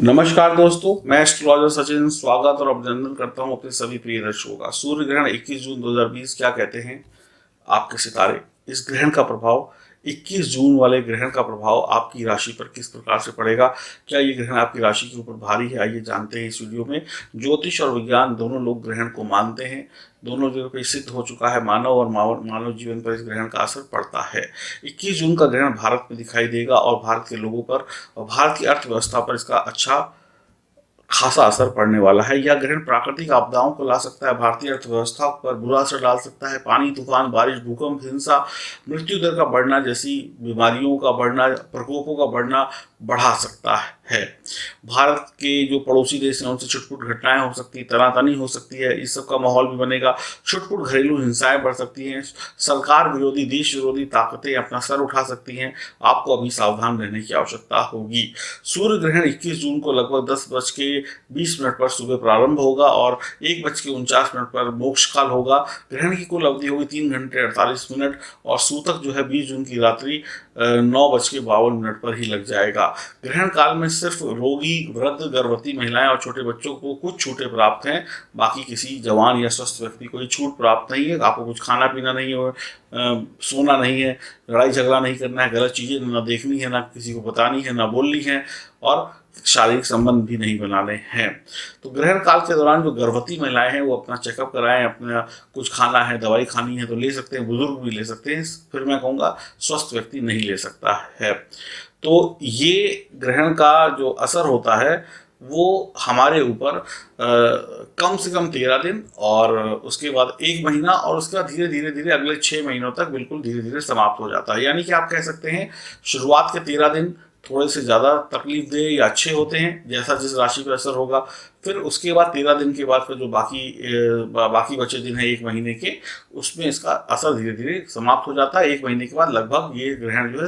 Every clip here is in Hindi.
नमस्कार दोस्तों, मैं एस्ट्रोलॉजर सचिन स्वागत और अभिनंदन करता हूं अपने सभी प्रिय दर्शकों का। सूर्य ग्रहण 21 जून 2020 क्या कहते हैं आपके सितारे। इस ग्रहण का प्रभाव 21 जून वाले ग्रहण का प्रभाव आपकी राशि पर किस प्रकार से पड़ेगा, क्या ये ग्रहण आपकी राशि के ऊपर भारी है, आइए जानते हैं इस वीडियो में। ज्योतिष और विज्ञान दोनों लोग ग्रहण को मानते हैं, दोनों जगह पे सिद्ध हो चुका है। मानव और मानव जीवन पर इस ग्रहण का असर पड़ता है। 21 जून का ग्रहण भारत में दिखाई देगा और भारत के लोगों पर और भारत की अर्थव्यवस्था पर इसका अच्छा खासा असर पड़ने वाला है। यह ग्रहण प्राकृतिक आपदाओं को ला सकता है, भारतीय अर्थव्यवस्था पर बुरा असर डाल सकता है। पानी, तूफान, बारिश, भूकंप, हिंसा, मृत्यु दर का बढ़ना जैसी बीमारियों का बढ़ना, प्रकोपों का बढ़ना बढ़ा सकता है। भारत के जो पड़ोसी देश हैं उनसे छुटपुट घटनाएं हो सकती है, तनातनी हो सकती है, इस सब का माहौल भी बनेगा। छुटपुट घरेलू हिंसाएं बढ़ सकती हैं, सरकार विरोधी, देश विरोधी ताकतें अपना सर उठा सकती हैं। आपको अभी सावधान रहने की आवश्यकता होगी। सूर्य ग्रहण 21 जून को लगभग 10:20 पर सुबह प्रारंभ होगा और 1:49 पर मोक्ष काल होगा। ग्रहण की कुल अवधि होगी 3 घंटे 48 मिनट और सूतक जो है 20 जून की रात्रि 9:52 पर ही लग जाएगा। ग्रहण काल में सिर्फ रोगी, वृद्ध, गर्भवती महिलाएं और छोटे बच्चों को कुछ छूटें प्राप्त हैं। बाकी किसी जवान या स्वस्थ व्यक्ति को कोई छूट प्राप्त नहीं है। आपको कुछ खाना पीना नहीं है, सोना नहीं है, लड़ाई झगड़ा नहीं करना है, गलत चीज़ें ना देखनी है, ना किसी को बतानी है, ना बोलनी है और शारीरिक संबंध भी नहीं बनाने हैं। तो ग्रहण काल के दौरान जो गर्भवती महिलाएं हैं वो अपना चेकअप कराएं, अपना कुछ खाना है, दवाई खानी है तो ले सकते हैं, बुजुर्ग भी ले सकते हैं, फिर मैं कहूँगा स्वस्थ व्यक्ति नहीं ले सकता है। तो ये ग्रहण का जो असर होता है वो हमारे ऊपर कम से कम 13 दिन और उसके बाद 1 महीना और उसके बाद धीरे धीरे धीरे अगले 6 महीनों तक बिल्कुल धीरे धीरे समाप्त हो जाता है। यानी कि आप कह सकते हैं शुरुआत के 13 दिन थोड़े से ज़्यादा तकलीफ दे या अच्छे होते हैं, जैसा जिस राशि पर असर होगा। फिर उसके बाद 13 दिन के बाद फिर जो बाकी बचे दिन हैं 1 महीने के, उसमें इसका असर धीरे धीरे समाप्त हो जाता है। 1 महीने के बाद लगभग ये ग्रहण जो है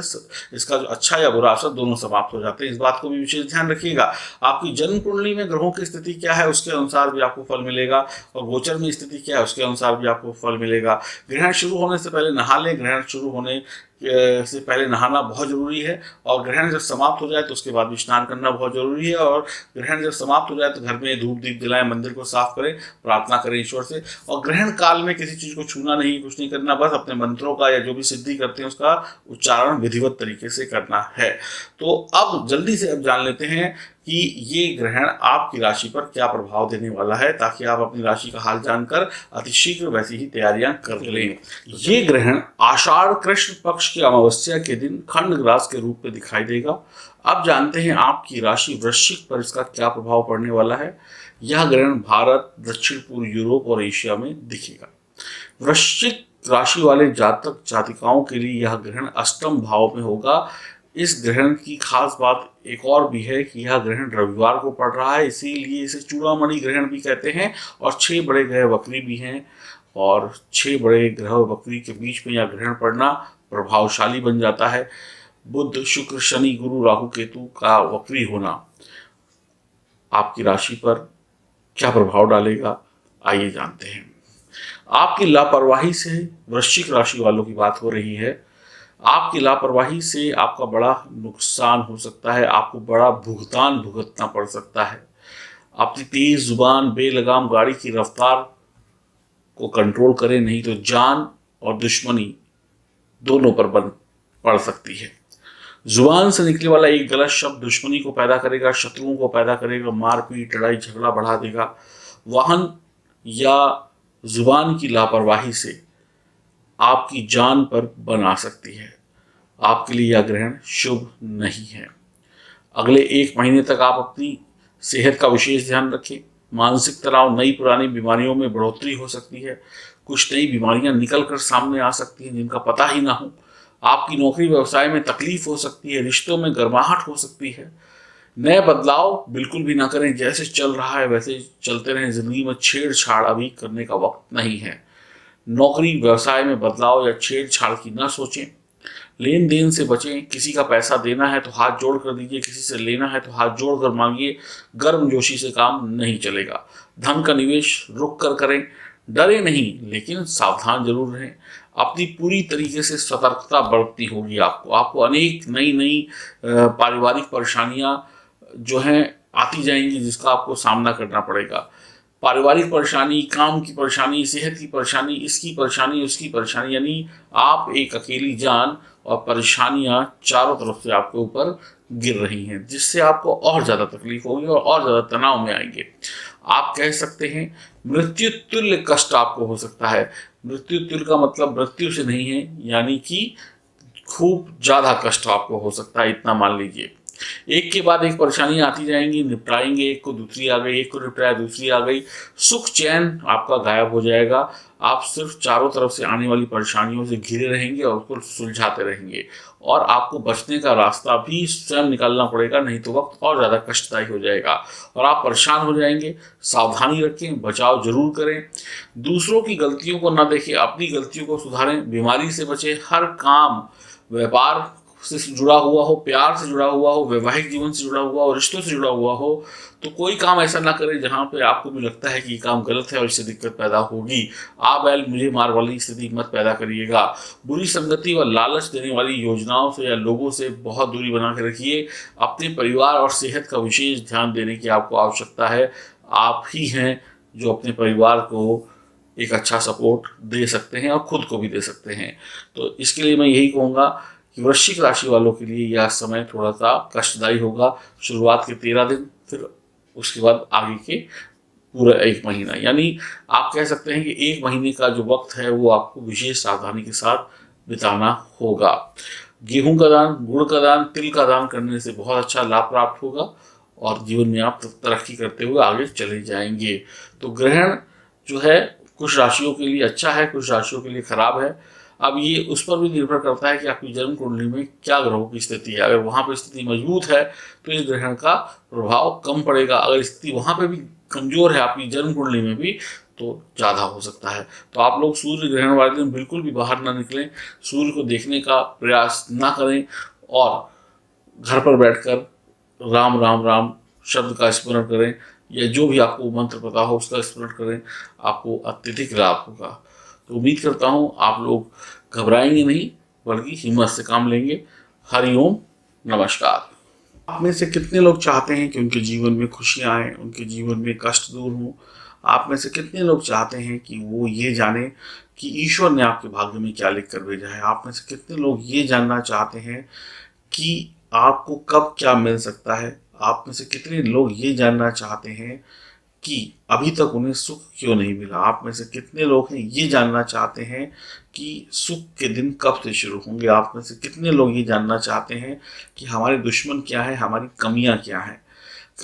इसका जो अच्छा या बुरा असर दोनों समाप्त हो जाते हैं। इस बात को भी विशेष ध्यान रखिएगा। आपकी जन्म कुंडली में ग्रहों की स्थिति क्या है उसके अनुसार भी आपको फल मिलेगा और गोचर में स्थिति क्या है उसके अनुसार भी आपको फल मिलेगा। ग्रहण शुरू होने से पहले नहा लें। ग्रहण शुरू होने से पहले नहाना बहुत जरूरी है और ग्रहण जब समाप्त हो जाए तो उसके बाद भी स्नान करना बहुत जरूरी है। और ग्रहण जब समाप्त हो जाए तो घर में धूप दीप जलाएं, मंदिर को साफ करें, प्रार्थना करें ईश्वर से। और ग्रहण काल में किसी चीज को छूना नहीं, कुछ नहीं करना, बस अपने मंत्रों का या जो भी सिद्धि करते हैं उसका उच्चारण विधिवत तरीके से करना है। तो अब जल्दी से अब जान लेते हैं कि ये ग्रहण आपकी राशि पर क्या प्रभाव देने वाला है, ताकि आप अपनी राशि का हाल जानकर अतिशीघ्र वैसी ही तैयारियां कर लें। ये ग्रहण आषाढ़ कृष्ण पक्ष की अमावस्या के दिन खंडग्रास के रूप में दिखाई देगा। अब जानते हैं आपकी राशि वृश्चिक पर इसका क्या प्रभाव पड़ने वाला है। यह ग्रहण भारत, दक्षिण पूर्व यूरोप और एशिया में दिखेगा। वृश्चिक राशि वाले जातक जातिकाओं के लिए यह ग्रहण अष्टम भाव में होगा। इस ग्रहण की खास बात एक और भी है कि यह ग्रहण रविवार को पड़ रहा है, इसीलिए इसे चूड़ामणि ग्रहण भी कहते हैं। और 6 बड़े ग्रह वक्री भी हैं और 6 बड़े ग्रह वक्री के बीच में यह ग्रहण पड़ना प्रभावशाली बन जाता है। बुध, शुक्र, शनि, गुरु, राहु, केतु का वक्री होना आपकी राशि पर क्या प्रभाव डालेगा, आइए जानते हैं। आपकी लापरवाही से, वृश्चिक राशि वालों की बात हो रही है, आपकी लापरवाही से आपका बड़ा नुकसान हो सकता है, आपको बड़ा भुगतान भुगतना पड़ सकता है। अपनी तेज जुबान, बेलगाम गाड़ी की रफ्तार को कंट्रोल करें, नहीं तो जान और दुश्मनी दोनों पर बन पड़ सकती है। जुबान से निकले वाला एक गलत शब्द दुश्मनी को पैदा करेगा, शत्रुओं को पैदा करेगा, मारपीट, लड़ाई झगड़ा बढ़ा देगा। वाहन या जुबान की लापरवाही से आपकी जान पर बन आ सकती है। आपके लिए यह ग्रहण शुभ नहीं है। अगले 1 महीने तक आप अपनी सेहत का विशेष ध्यान रखें। मानसिक तनाव, नई पुरानी बीमारियों में बढ़ोतरी हो सकती है। कुछ नई बीमारियां निकल कर सामने आ सकती हैं जिनका पता ही ना हो। आपकी नौकरी व्यवसाय में तकलीफ हो सकती है, रिश्तों में गर्माहट हो सकती है। नए बदलाव बिल्कुल भी ना करें, जैसे चल रहा है वैसे चलते रहें। जिंदगी में छेड़छाड़ अभी करने का वक्त नहीं है। नौकरी व्यवसाय में बदलाव या छेड़छाड़ की ना सोचें। लेन देन से बचें। किसी का पैसा देना है तो हाथ जोड़ कर दीजिए, किसी से लेना है तो हाथ जोड़ कर मांगिए। गर्मजोशी से काम नहीं चलेगा। धन का निवेश रुक कर करें। डरे नहीं लेकिन सावधान जरूर रहें। अपनी पूरी तरीके से सतर्कता बरतनी होगी। आपको अनेक नई नई पारिवारिक परेशानियां जो हैं आती जाएंगी जिसका आपको सामना करना पड़ेगा। पारिवारिक परेशानी, काम की परेशानी, सेहत की परेशानी, इसकी परेशानी, उसकी परेशानी, यानी आप एक अकेली जान और परेशानियां चारों तरफ से आपके ऊपर गिर रही हैं, जिससे आपको और ज़्यादा तकलीफ होगी और ज़्यादा तनाव में आएंगे। आप कह सकते हैं मृत्यु तुल्य कष्ट आपको हो सकता है। मृत्यु तुल्य का मतलब मृत्यु से नहीं है, यानी कि खूब ज़्यादा कष्ट आपको हो सकता है, इतना मान लीजिए। एक के बाद एक परेशानियां आती जाएंगी, निपटाएंगे, एक को दूसरी आ गई, एक को निपटाया दूसरी आ गई, सुख चैन आपका गायब हो जाएगा। आप सिर्फ चारों तरफ से आने वाली परेशानियों से घिरे रहेंगे और उसको सुलझाते रहेंगे, और आपको बचने का रास्ता भी स्वयं निकालना पड़ेगा, नहीं तो वक्त और ज़्यादा कष्टदायी हो जाएगा और आप परेशान हो जाएंगे। सावधानी रखें, बचाव जरूर करें, दूसरों की गलतियों को ना देखें, अपनी गलतियों को सुधारें, बीमारी से बचें। हर काम, व्यापार से जुड़ा हुआ हो, प्यार से जुड़ा हुआ हो, वैवाहिक जीवन से जुड़ा हुआ हो, रिश्तों से जुड़ा हुआ हो, तो कोई काम ऐसा ना करें जहां पे आपको भी लगता है कि ये काम गलत है और इससे दिक्कत पैदा होगी। आप बैल मुझे मार वाली स्थिति मत पैदा करिएगा। बुरी संगति व लालच देने वाली योजनाओं से या लोगों से बहुत दूरी बना के रखिए। अपने परिवार और सेहत का विशेष ध्यान देने की आपको आवश्यकता है। आप ही हैं जो अपने परिवार को एक अच्छा सपोर्ट दे सकते हैं और खुद को भी दे सकते हैं। तो इसके लिए मैं यही कहूँगा कि वृश्चिक राशि वालों के लिए यह समय थोड़ा सा कष्टदायी होगा। शुरुआत के 13 दिन, फिर उसके बाद आगे के पूरा 1 महीना, यानी आप कह सकते हैं कि 1 महीने का जो वक्त है वो आपको विशेष सावधानी के साथ बिताना होगा। गेहूं का दान, गुड़ का दान, तिल का दान करने से बहुत अच्छा लाभ प्राप्त होगा और जीवन में आप तरक्की करते हुए आगे चले जाएंगे। तो ग्रहण जो है कुछ राशियों के लिए अच्छा है, कुछ राशियों के लिए खराब है। अब ये उस पर भी निर्भर करता है कि आपकी जन्म कुंडली में क्या ग्रहों की स्थिति है। अगर वहां पर स्थिति मजबूत है तो इस ग्रहण का प्रभाव कम पड़ेगा, अगर स्थिति वहां पर भी कमजोर है आपकी जन्म कुंडली में भी, तो ज़्यादा हो सकता है। तो आप लोग सूर्य ग्रहण वाले दिन बिल्कुल भी बाहर ना निकलें, सूर्य को देखने का प्रयास ना करें और घर पर बैठकर राम राम राम शब्द का स्मरण करें या जो भी आपको मंत्र पता हो उसका स्मरण करें, आपको अत्यधिक लाभ होगा। तो उम्मीद करता हूँ आप लोग घबराएंगे नहीं बल्कि हिम्मत से काम लेंगे। हरिओम, नमस्कार। आप में से कितने लोग चाहते हैं कि उनके जीवन में खुशियां आए, उनके जीवन में कष्ट दूर हो? आप में से कितने लोग चाहते हैं कि वो ये जाने कि ईश्वर ने आपके भाग्य में क्या लिख कर भेजा है? आप में से कितने लोग ये जानना चाहते हैं कि आपको कब क्या मिल सकता है? आप में से कितने लोग ये जानना चाहते हैं कि अभी तक उन्हें सुख क्यों नहीं मिला? आप में से कितने लोग हैं ये जानना चाहते हैं कि सुख के दिन कब से शुरू होंगे? आप में से कितने लोग ये जानना चाहते हैं कि हमारे दुश्मन क्या है, हमारी कमियां क्या हैं?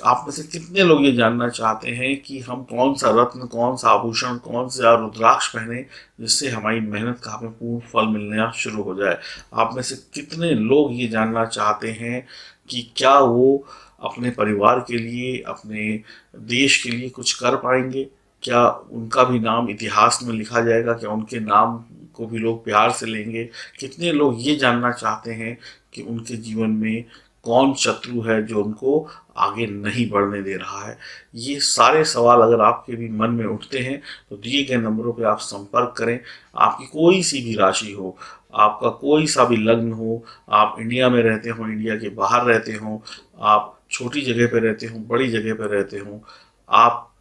आप में से कितने लोग ये जानना चाहते हैं कि हम कौन सा रत्न, कौन सा आभूषण, कौन सा रुद्राक्ष पहने जिससे हमारी मेहनत का हमें पूर्ण फल मिलना शुरू हो जाए? आप में से कितने लोग ये जानना चाहते हैं कि क्या वो अपने परिवार के लिए, अपने देश के लिए कुछ कर पाएंगे? क्या उनका भी नाम इतिहास में लिखा जाएगा? क्या उनके नाम को भी लोग प्यार से लेंगे? कितने लोग ये जानना चाहते हैं कि उनके जीवन में कौन शत्रु है जो उनको आगे नहीं बढ़ने दे रहा है? ये सारे सवाल अगर आपके भी मन में उठते हैं तो दिए गए नंबरों पे आप संपर्क करें। आपकी कोई सी भी राशि हो, आपका कोई सा भी लग्न हो, आप इंडिया में रहते हो, इंडिया के बाहर रहते हो, आप छोटी जगह पे रहते हो, बड़ी जगह पे रहते हो, आप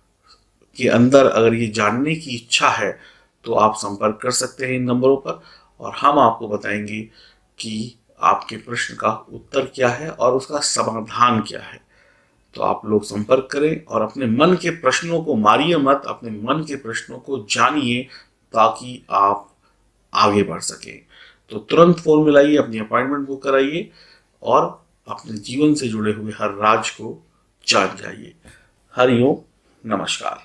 के अंदर अगर ये जानने की इच्छा है तो आप संपर्क कर सकते हैं इन नंबरों पर और हम आपको बताएंगे कि आपके प्रश्न का उत्तर क्या है और उसका समाधान क्या है। तो आप लोग संपर्क करें और अपने मन के प्रश्नों को मारिए मत, अपने मन के प्रश्नों को जानिए ताकि आप आगे बढ़ सकें। तो तुरंत फोन मिलाइए, अपनी अपॉइंटमेंट बुक कराइए और अपने जीवन से जुड़े हुए हर राज को जान जाइए। हरिओम, नमस्कार।